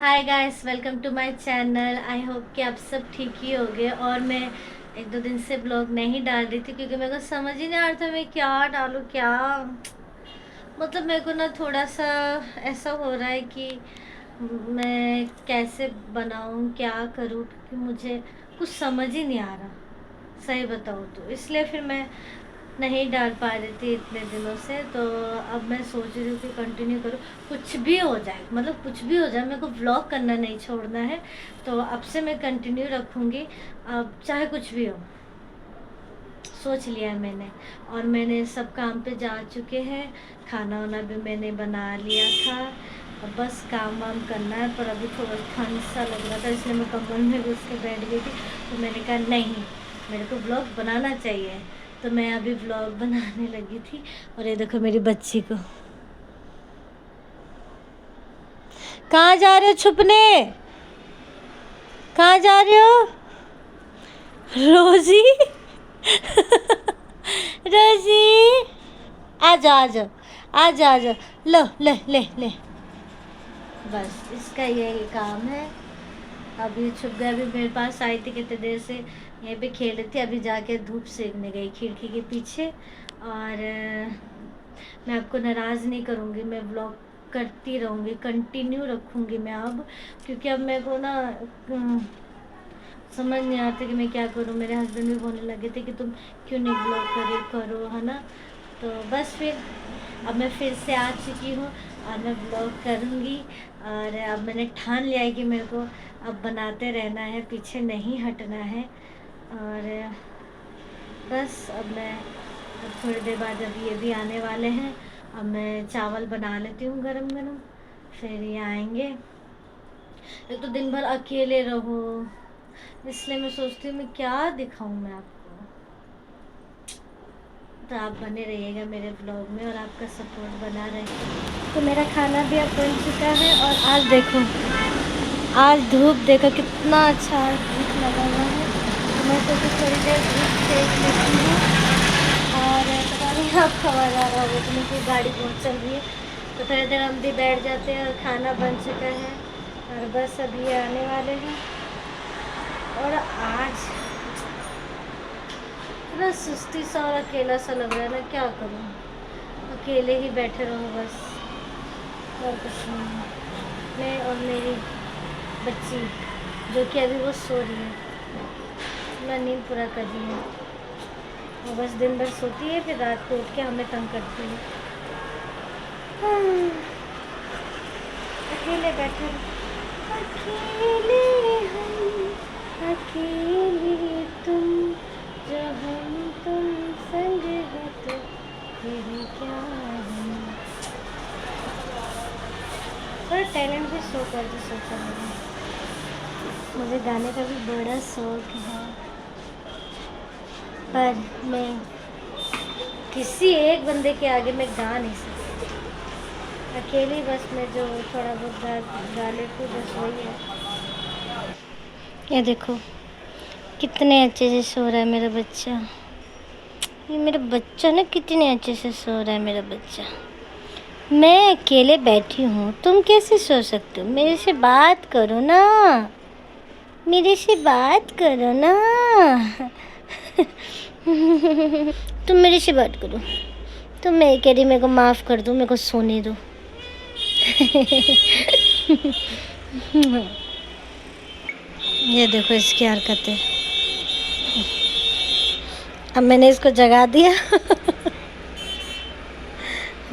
Hi guys, welcome to my channel. I hope कि आप सब ठीक ही होंगे। और मैं एक दो दिन से ब्लॉग नहीं डाल रही थी क्योंकि मेरे को समझ ही नहीं आ रहा था मैं क्या डालूँ क्या। मतलब मेरे को ना थोड़ा सा ऐसा हो रहा है कि मैं कैसे बनाऊँ क्या करूँ, क्योंकि मुझे कुछ समझ ही नहीं आ रहा, सही बताऊँ तो। इसलिए फिर मैं नहीं डाल पा रही थी इतने दिनों से। तो अब मैं सोच रही हूँ कि कंटिन्यू करूँ, कुछ भी हो जाए, मतलब कुछ भी हो जाए, मेरे को व्लॉग करना नहीं छोड़ना है। तो अब से मैं कंटिन्यू रखूँगी, अब चाहे कुछ भी हो। सोच लिया है मैंने। और मैंने सब काम पे जा चुके हैं, खाना वाना भी मैंने बना लिया था। अब बस काम वाम करना है, पर अभी थोड़ा ठंड सा लग रहा था इसलिए मैं कम्बल में घुस के बैठ गई थी। तो मैंने कहा नहीं, मेरे को व्लॉग बनाना चाहिए। तो मैं अभी व्लॉग बनाने लगी थी। और ये देखो मेरी बच्ची को। कहाँ जा रहे हो छुपने? कहाँ जा रहे हो रोजी? रोजी, आ जाओ आ जाओ आ जाओ आ जाओ। लो ले ले ले, बस इसका यही काम है। अभी छुप गया, अभी मेरे पास आई थी कितने देर से, यहीं पे खेल रही थी। अभी जाके धूप सेकने गई खिड़की के पीछे। और मैं आपको नाराज़ नहीं करूँगी, मैं ब्लॉग करती रहूँगी, कंटिन्यू रखूँगी मैं अब। क्योंकि अब मेरे को ना समझ नहीं आता कि मैं क्या करूँ। मेरे हस्बैंड भी बोलने लगे थे कि तुम क्यों नहीं ब्लॉग करो, है ना। तो बस फिर अब मैं फिर से आ चुकी हूँ और मैं ब्लॉग करूँगी। और अब मैंने ठान लिया है कि मेरे को अब बनाते रहना है, पीछे नहीं हटना है। और बस अब मैं अब थोड़ी देर बाद अभी ये भी आने वाले हैं। अब मैं चावल बना लेती हूँ गरम गरम, फिर ये आएंगे। एक तो दिन भर अकेले रहो, इसलिए मैं सोचती हूँ मैं क्या दिखाऊँ मैं आपको। तो आप बने रहिएगा मेरे ब्लॉग में और आपका सपोर्ट बना रहे। तो मेरा खाना भी अब बन चुका है। और आज देखो, आज धूप देखो कितना अच्छा धूप लगा हुआ है। तो मैं सोची थोड़ी देर धूप सेक लेती हूँ। और पता नहीं आपको आवाज़ आ रहा होगा, तो मुझे गाड़ी बहुत चल रही है। तो थोड़ी देर हम भी बैठ जाते हैं और खाना बन चुका है। और बस अभी ये आने वाले हैं। और आज इतना सुस्ती सा और अकेला सा लग रहा है ना, क्या करूँ। अकेले ही बैठे रहूँ बस, और कुछ नहीं। मैं और मेरी बच्ची, जो कि अभी वो सो रही है, मैं नींद पूरा कर रही है। वो बस दिन भर सोती है, फिर रात को उठ के हमें तंग करती है। हाँ, अकेले बैठे, अकेले हम, अकेले तुम, जो हम तुम संग है तो फिर क्या है। थोड़ा टैलेंट भी शो कर दो सोचा मैंने। मुझे गाने का भी बड़ा शौक है, पर मैं किसी एक बंदे के आगे मैं गा नहीं सकती। अकेली बस मैं जो थोड़ा बहुत गा लेती हूँ, बस वही है। ये देखो कितने अच्छे से सो रहा है मेरा बच्चा। ये मेरा बच्चा ना कितने अच्छे से सो रहा है मेरा बच्चा। मैं अकेले बैठी हूँ, तुम कैसे सो सकते हो? मेरे से बात करो ना, मेरे से बात करो ना। तुम मेरे से बात करो। तुम मैं कह रही मेरे को माफ़ कर दो, मेरे को सोने दो। ये देखो इसकी हरकतें। अब मैंने इसको जगा दिया।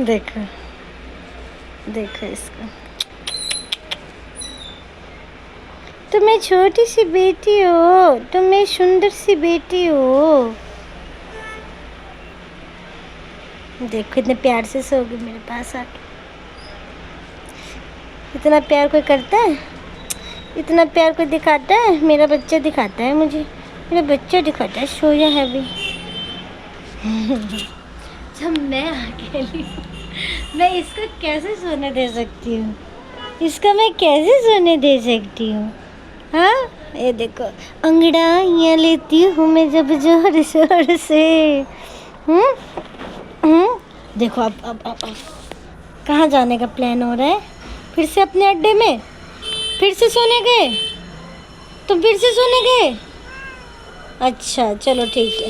देखो देखो इसको। तुम मेरी छोटी सी बेटी हो, तुम मेरी सुंदर सी बेटी हो। देखो कितने प्यार से सो गई मेरे पास आके। इतना प्यार कोई करता है? इतना प्यार कोई दिखाता है? मेरा बच्चा दिखाता है मुझे, मेरा बच्चा दिखाता है। सोया है अभी। जब मैं अकेली हूँ, मैं इसको कैसे सोने दे सकती हूँ? इसका मैं कैसे सोने दे सकती हूँ? हाँ, ये देखो अंगड़ाइयाँ लेती हूँ मैं जब जोर शोर से। हम्म देखो अब कहाँ जाने का प्लान हो रहा है? फिर से अपने अड्डे में? फिर से सोने गए? तुम फिर से सोने गए? अच्छा चलो ठीक है,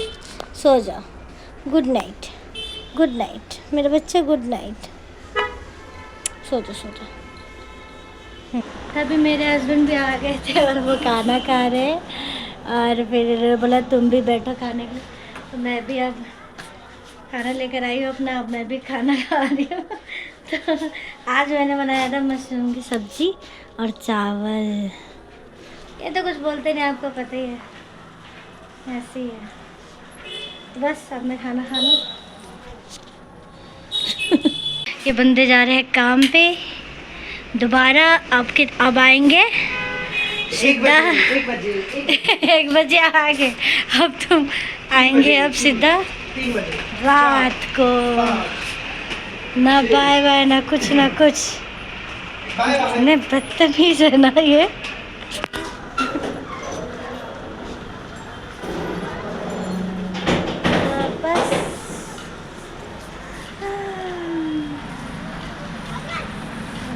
सो जाओ। गुड नाइट, गुड नाइट मेरा बच्चा, गुड नाइट। सो जाओ, सो जाओ। तभी मेरे हस्बैंड भी आ गए थे और वो खाना खा रहे हैं और फिर बोला तुम भी बैठो खाने के लिए, तो मैं भी अब खाना लेकर आई हूँ अपना, अब मैं भी खाना खा रही हूँ। तो आज मैंने बनाया था मशरूम की सब्जी और चावल। ये तो कुछ बोलते नहीं, आपको पता ही है, ऐसे ही है। तो बस अब मैं खाना खा लूँ। ये बंदे जा रहे हैं काम पे दोबारा, अब आएंगे सीधा 1 बजे आ गए। अब तुम आएंगे अब सीधा रात को, ना बाय बाय ना कुछ ना कुछ। इतने बदतमीज है ना ये। बस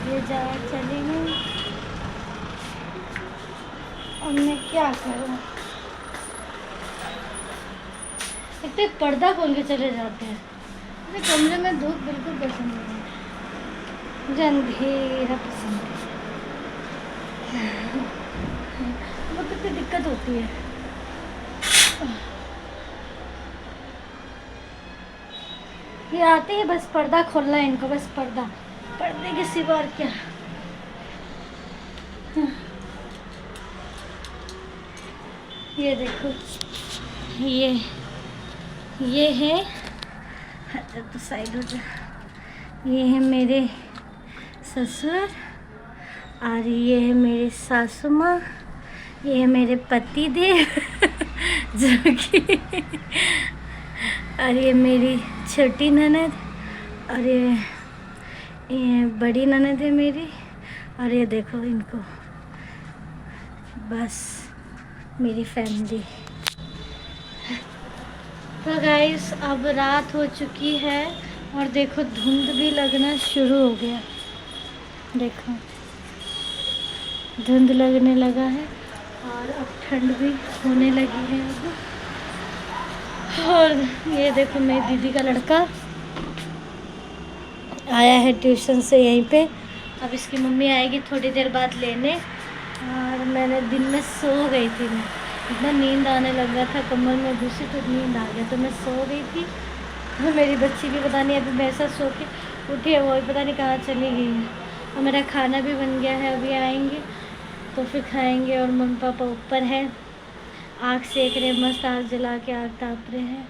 ये जा चलेंगे। अब मैं क्या करूँ, एक तो पर्दा खोल के चले जाते हैं। मुझे कमरे में धूप बिल्कुल पसंद नहीं है, मुझे अंधेरा पसंद है। वो कितनी दिक्कत होती है। ये आते ही बस पर्दा खोलना है इनको, बस पर्दे के सिवा और क्या। ये देखो, ये है, तो साइड हो जा। ये है मेरे ससुर और ये है मेरी सासू माँ, ये है मेरे पति देव जो कि और ये मेरी छोटी ननद और ये बड़ी ननद है मेरी। और ये देखो इनको, बस मेरी फैमिली। तो गाइस अब रात हो चुकी है और देखो धुंध भी लगना शुरू हो गया, देखो धुंध लगने लगा है और अब ठंड भी होने लगी है अब। और ये देखो मेरी दीदी का लड़का आया है ट्यूशन से यहीं पे। अब इसकी मम्मी आएगी थोड़ी देर बाद लेने। और मैंने दिन में सो गई थी, मैं इतना नींद आने लगा था कमर में घुसी तो नींद आ गया, तो मैं सो गई थी। और मेरी बच्ची भी पता नहीं अभी मेरे साथ सो के उठी है, वो भी पता नहीं कहाँ चली गई है। और मेरा खाना भी बन गया है, अभी आएंगे तो फिर खाएंगे। और मम्मी पापा ऊपर है, आग सेक रहे, मस्त आग जला के आग ताप रहे हैं,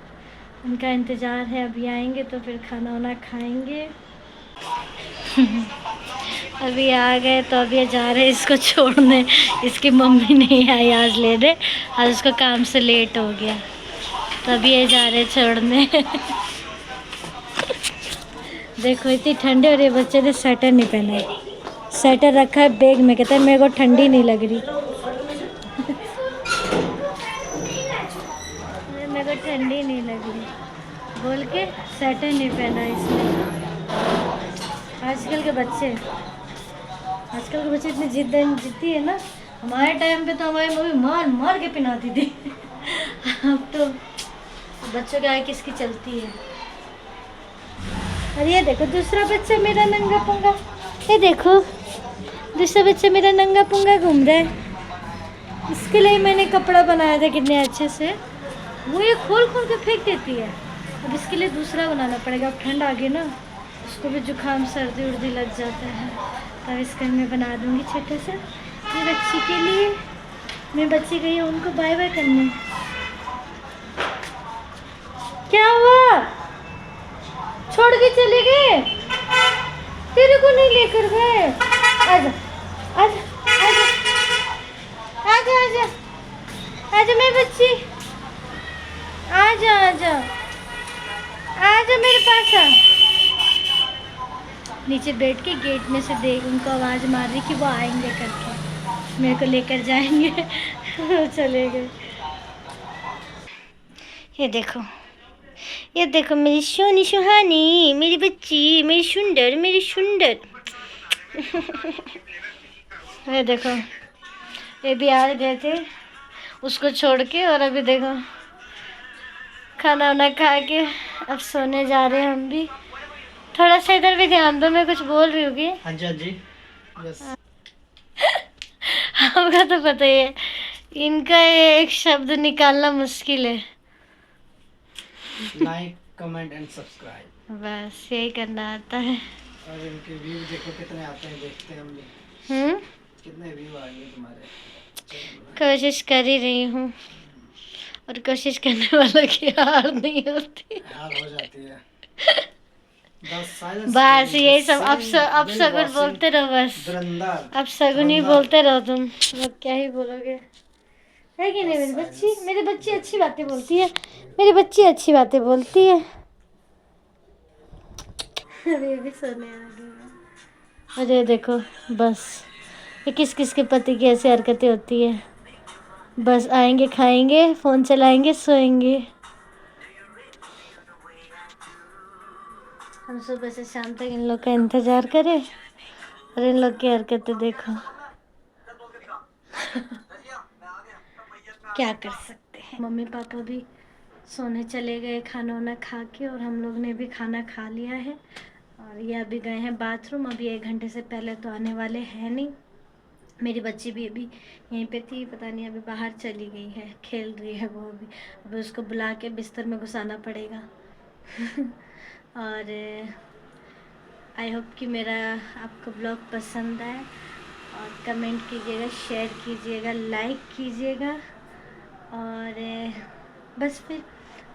उनका इंतज़ार है। अभी आएंगे तो फिर खाना वाना खाएंगे। अभी आ गए तो अभी जा रहे इसको छोड़ने, इसकी मम्मी नहीं आई आज लेने, आज उसका काम से लेट हो गया तो अभी ये जा रहे छोड़ने। देखो इतनी ठंडी, और ये बच्चे ने स्वेटर नहीं पहना है, स्वेटर रखा है बैग में, कहता है मेरे को ठंडी नहीं लग रही। मेरे को ठंडी नहीं लग रही बोल के स्वेटर नहीं पहना इसने। आजकल के बच्चे इतने जिद्दी है ना। हमारे टाइम पे तो हमारी मम्मी मार मार के पिनाती थी। अब तो बच्चों के आगे किसकी चलती है। और ये देखो दूसरा बच्चा मेरा नंगा पुंगा, ये देखो दूसरा बच्चा मेरा नंगा पुंगा घूम रहा है। इसके लिए मैंने कपड़ा बनाया था कितने अच्छे से, वो ये खोल खोल के फेंक देती है। अब इसके लिए दूसरा बनाना पड़ेगा, अब ठंड आ गई ना, उसको भी जुकाम सर्दी उर्दी लग जाता है। तब इसका मैं बना दूँगी छोटा सा मेरी बच्ची के लिए। मेरी बच्ची गई है उनको बाय बाय करने। क्या हुआ, छोड़ के चले गए, तेरे को नहीं लेकर गए। आजा आजा आजा आजा आजा आजा मेरी बच्ची, आजा आजा आजा मेरे पास आ। नीचे बैठ के गेट में से देख उनको आवाज़ मार रही कि वो आएंगे करके, मेरे को लेकर जाएंगे। चले गए। ये देखो मेरी सोनी सुहानी, मेरी बच्ची, मेरी सुंदर। ये देखो, ये भी आ गए थे उसको छोड़ के, और अभी देखो खाना वाना खा के अब सोने जा रहे हैं हम भी। थोड़ा सा इधर भी ध्यान दो, मैं कुछ बोल रही हूँ कि। हाँ जी, हाँ जी, यस। हमका तो पता ही है, इनका ये एक शब्द निकालना मुश्किल है। लाइक, कमेंट एंड सब्सक्राइब, बस यही करना आता है। और इनके व्यू देखो कितने आते हैं, देखते हैं हम भी कितने व्यू आएंगे तुम्हारे चैनल में। कोशिश कर ही रही हूँ, और कोशिश करने वालों की हार नहीं होती। हार हो जाती है। बस यही सब, अब सगुन बोलते रहो बस। अब सगुन ही बोलते रहो तुम, अब क्या ही बोलोगे। है कि नहीं मेरी बच्ची अच्छी बातें बोलती है, मेरी बच्ची अच्छी बातें बोलती है। अरे भी सोने आ गया। अरे देखो बस, ये किस किस के पति की ऐसी हरकतें होती है। बस आएंगे, खाएंगे, फोन चलाएंगे, सोएंगे। हम सुबह से शाम तक इन लोग का इंतजार करें, और इन लोग की हरकतें देखो। क्या कर सकते हैं। मम्मी पापा भी सोने चले गए खाना वाना खा के, और हम लोग ने भी खाना खा लिया है। और ये अभी गए हैं बाथरूम, अभी 1 घंटे से पहले तो आने वाले हैं नहीं। मेरी बच्ची भी अभी यहीं पे थी, पता नहीं अभी बाहर चली गई है, खेल रही है वो भी। अभी उसको बुला के बिस्तर में घुसाना पड़ेगा। और आई होप कि मेरा आपको ब्लॉग पसंद आए, और कमेंट कीजिएगा, शेयर कीजिएगा, लाइक कीजिएगा। और बस फिर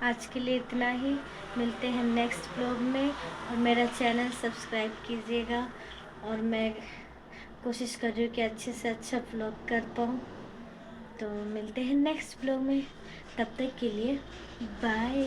आज के लिए इतना ही। मिलते हैं नेक्स्ट ब्लॉग में, और मेरा चैनल सब्सक्राइब कीजिएगा। और मैं कोशिश कर रही हूँ कि अच्छे से अच्छा ब्लॉग कर पाऊँ। तो मिलते हैं नेक्स्ट ब्लॉग में, तब तक के लिए बाय।